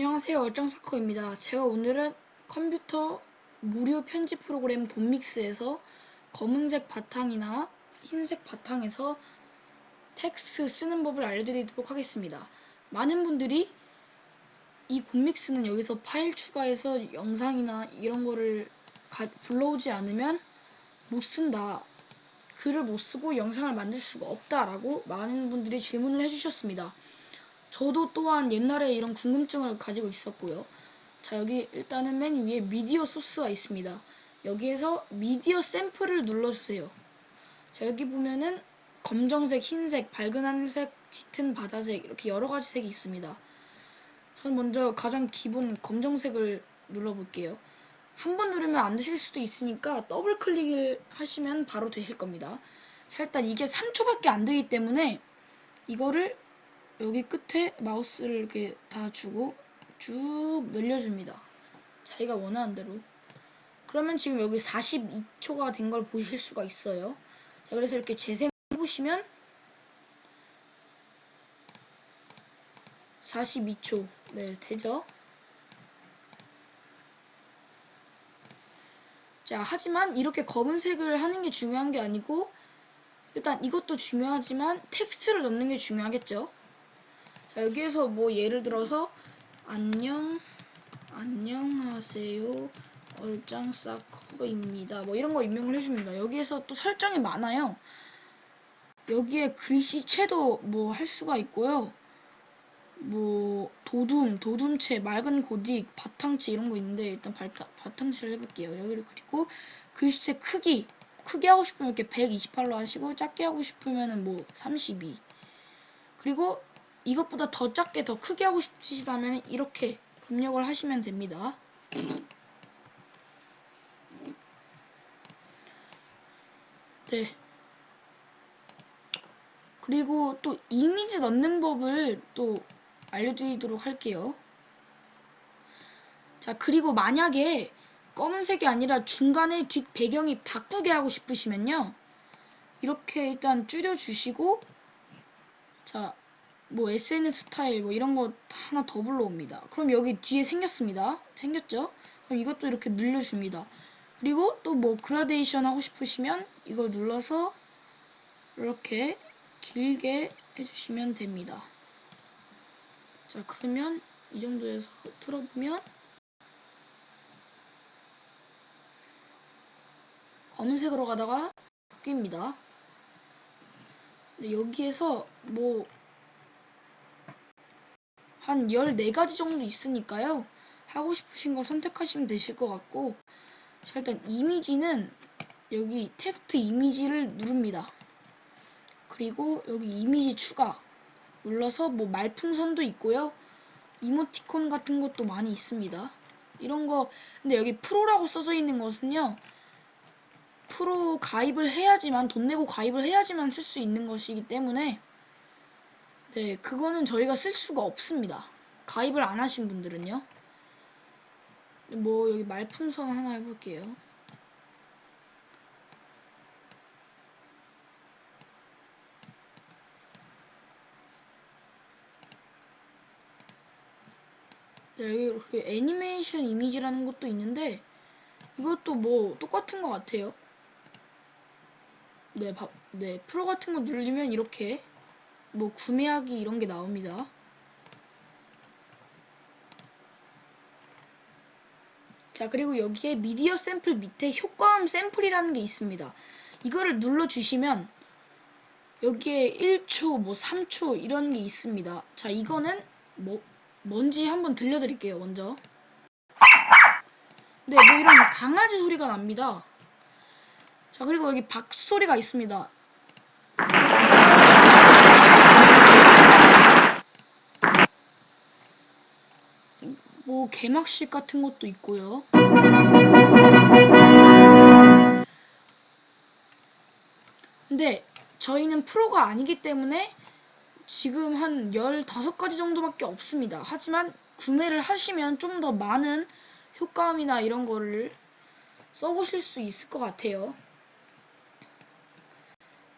안녕하세요, 얼짱사커입니다. 제가 오늘은 컴퓨터 무료 편집 프로그램 곰믹스에서 검은색 바탕이나 흰색 바탕에서 텍스트 쓰는 법을 알려드리도록 하겠습니다. 많은 분들이 이 곰믹스는 여기서 파일 추가해서 영상이나 이런 거를 불러오지 않으면 못 쓴다, 글을 못 쓰고 영상을 만들 수가 없다라고 많은 분들이 질문을 해주셨습니다. 저도 또한 옛날에 이런 궁금증을 가지고 있었고요. 자, 여기 일단은 맨 위에 미디어 소스가 있습니다. 여기에서 미디어 샘플을 눌러주세요. 자, 여기 보면은 검정색, 흰색, 밝은 하늘색, 짙은 바다색 이렇게 여러가지 색이 있습니다. 저는 먼저 가장 기본 검정색을 눌러볼게요. 한 번 누르면 안 되실 수도 있으니까 더블 클릭을 하시면 바로 되실 겁니다. 자, 일단 이게 3초밖에 안 되기 때문에 이거를 여기 끝에 마우스를 이렇게 다 주고 쭉 늘려줍니다. 자기가 원하는 대로. 그러면 지금 여기 42초가 된 걸 보실 수가 있어요. 자, 그래서 이렇게 재생 해보시면 42초. 네, 되죠? 자, 하지만 이렇게 검은색을 하는 게 중요한 게 아니고 일단 이것도 중요하지만 텍스트를 넣는 게 중요하겠죠? 자, 여기에서 뭐 예를 들어서 안녕하세요, 얼짱사커입니다. 뭐 이런 거 입력을 해줍니다. 여기에서 또 설정이 많아요. 여기에 글씨체도 뭐 할 수가 있고요. 뭐 도둠체, 맑은 고딕, 바탕체 이런 거 있는데 일단 바탕체를 해볼게요. 여기를 그리고 글씨체 크게 하고 싶으면 이렇게 128로 하시고 작게 하고 싶으면은 뭐 32. 그리고 이것보다 더 작게 더 크게 하고 싶으시다면 이렇게 입력을 하시면 됩니다. 네. 그리고 또 이미지 넣는 법을 또 알려드리도록 할게요. 자, 그리고 만약에 검은색이 아니라 중간에 뒷 배경이 바꾸게 하고 싶으시면요. 이렇게 일단 줄여주시고, 자, 뭐 SNS 스타일 뭐 이런 거 하나 더 불러옵니다. 그럼 여기 뒤에 생겼습니다. 생겼죠? 그럼 이것도 이렇게 늘려줍니다. 그리고 또 뭐 그라데이션 하고 싶으시면 이걸 눌러서 이렇게 길게 해주시면 됩니다. 자, 그러면 이 정도에서 틀어보면 검은색으로 가다가 바뀝니다. 여기에서 뭐 한 14가지 정도 있으니까요. 하고 싶으신 거 선택하시면 되실 것 같고, 자, 일단 이미지는 여기 텍스트 이미지를 누릅니다. 그리고 여기 이미지 추가 눌러서 뭐 말풍선도 있고요. 이모티콘 같은 것도 많이 있습니다. 이런 거, 근데 여기 프로라고 써져 있는 것은요. 프로 가입을 해야지만, 돈 내고 가입을 해야지만 쓸 수 있는 것이기 때문에 네, 그거는 저희가 쓸 수가 없습니다. 가입을 안 하신 분들은요. 뭐 여기 말풍선 하나 해볼게요. 네, 여기 애니메이션 이미지라는 것도 있는데 이것도 뭐 똑같은 것 같아요. 네, 프로 같은 거 누르면 이렇게 뭐 구매하기 이런 게 나옵니다. 자, 그리고 여기에 미디어 샘플 밑에 효과음 샘플이라는 게 있습니다. 이거를 눌러주시면 여기에 1초, 뭐 3초 이런 게 있습니다. 자, 이거는 뭔지 한번 들려드릴게요, 먼저. 네, 뭐 이런 강아지 소리가 납니다. 자, 그리고 여기 박수 소리가 있습니다. 뭐 개막식 같은 것도 있고요. 근데 저희는 프로가 아니기 때문에 지금 한 15가지 정도밖에 없습니다. 하지만 구매를 하시면 좀 더 많은 효과음이나 이런 거를 써보실 수 있을 것 같아요.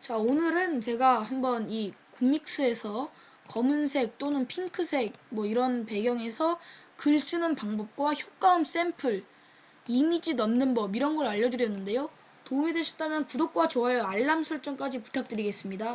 자, 오늘은 제가 한번 이 곰믹스에서 검은색 또는 핑크색 뭐 이런 배경에서 글 쓰는 방법과 효과음 샘플, 이미지 넣는 법 이런 걸 알려드렸는데요. 도움이 되셨다면 구독과 좋아요, 알람 설정까지 부탁드리겠습니다.